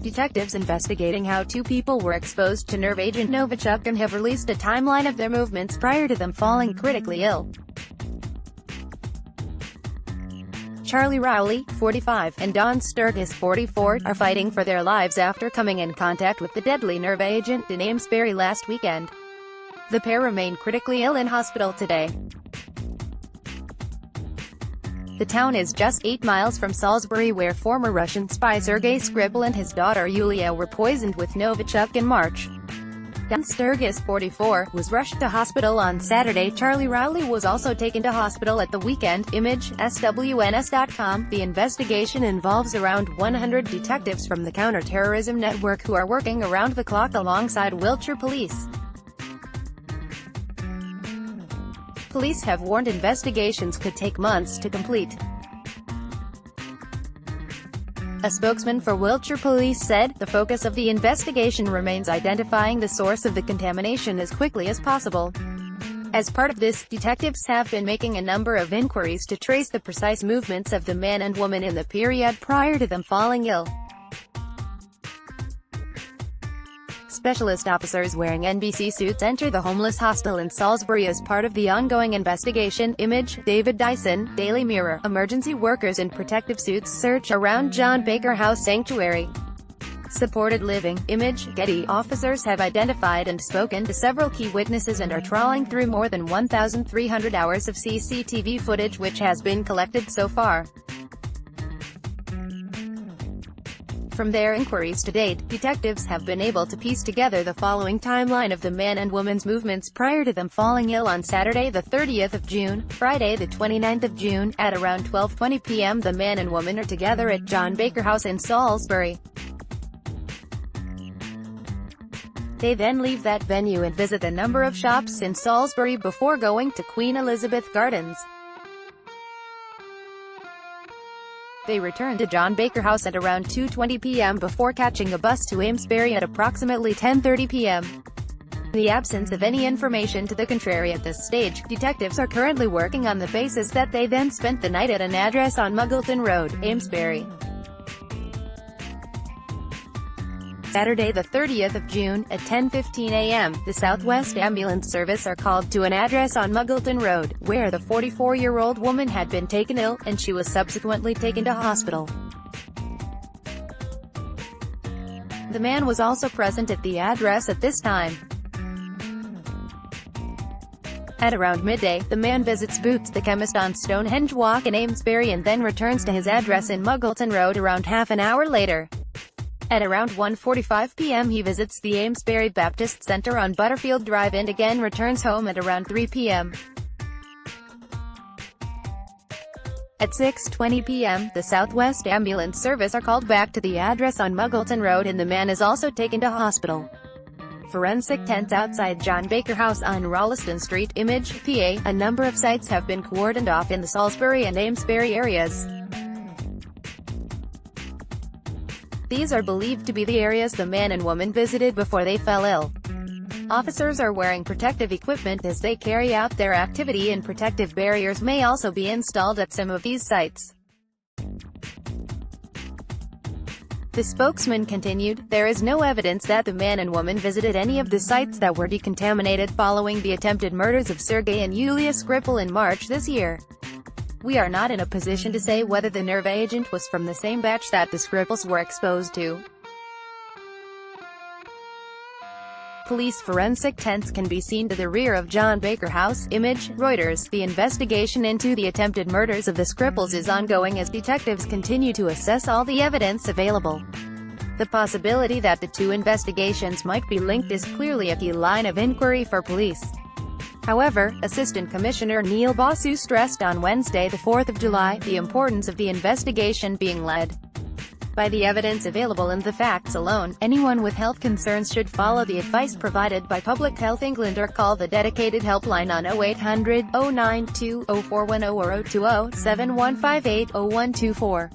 detectives investigating how two people were exposed to nerve agent Novichok and have released a timeline of their movements prior to them falling critically ill. Charlie Rowley, 45, and Dawn Sturgess, 44, are fighting for their lives after coming in contact with the deadly nerve agent in Amesbury last weekend. The pair remain critically ill in hospital today. The town is just 8 miles from Salisbury, where former Russian spy Sergei Skripal and his daughter Yulia were poisoned with Novichok in March. Dawn Sturgess, 44, was rushed to hospital on Saturday. Charlie Rowley was also taken to hospital at the weekend. Image, SWNS.com. The investigation involves around 100 detectives from the counter-terrorism network who are working around the clock alongside Wiltshire police. Police have warned investigations could take months to complete. A spokesman for Wiltshire Police said, "The focus of the investigation remains identifying the source of the contamination as quickly as possible." As part of this, detectives have been making a number of inquiries to trace the precise movements of the man and woman in the period prior to them falling ill. Specialist officers wearing NBC suits enter the homeless hostel in Salisbury as part of the ongoing investigation. Image, David Dyson, Daily Mirror. Emergency workers in protective suits search around John Baker House Sanctuary. Supported living. Image, Getty. Officers have identified and spoken to several key witnesses and are trawling through more than 1,300 hours of CCTV footage which has been collected so far. From their inquiries to date, detectives have been able to piece together the following timeline of the man and woman's movements prior to them falling ill on Saturday the 30th of June, Friday the 29th of June. At around 12:20 p.m. the man and woman are together at John Baker House in Salisbury. They then leave that venue and visit a number of shops in Salisbury before going to Queen Elizabeth Gardens. They return to John Baker House at around 2:20 p.m. before catching a bus to Amesbury at approximately 10:30 p.m. In the absence of any information to the contrary at this stage, detectives are currently working on the basis that they then spent the night at an address on Muggleton Road, Amesbury. Saturday the 30th of June, at 10:15 a.m., the Southwest Ambulance Service are called to an address on Muggleton Road, where the 44-year-old woman had been taken ill, and she was subsequently taken to hospital. The man was also present at the address at this time. At around midday, the man visits Boots the chemist on Stonehenge Walk in Amesbury and then returns to his address in Muggleton Road around half an hour later. At around 1:45 p.m. he visits the Amesbury Baptist Centre on Butterfield Drive and again returns home at around 3 p.m. At 6:20 p.m., the Southwest Ambulance Service are called back to the address on Muggleton Road and the man is also taken to hospital. Forensic tents outside John Baker House on Rowley Street. Image, PA. A number of sites have been cordoned off in the Salisbury and Amesbury areas. These are believed to be the areas the man and woman visited before they fell ill. Officers are wearing protective equipment as they carry out their activity, and protective barriers may also be installed at some of these sites. The spokesman continued, "There is no evidence that the man and woman visited any of the sites that were decontaminated following the attempted murders of Sergei and Yulia Skripal in March this year. We are not in a position to say whether the nerve agent was from the same batch that the Skripals were exposed to." Police forensic tents can be seen to the rear of John Baker House. Image, Reuters. The investigation into the attempted murders of the Skripals is ongoing as detectives continue to assess all the evidence available. The possibility that the two investigations might be linked is clearly a key line of inquiry for police. However, Assistant Commissioner Neil Basu stressed on Wednesday the 4th of July, the importance of the investigation being led by the evidence available and the facts alone. Anyone with health concerns should follow the advice provided by Public Health England or call the dedicated helpline on 0800 092 0410 or 020 7158 0124.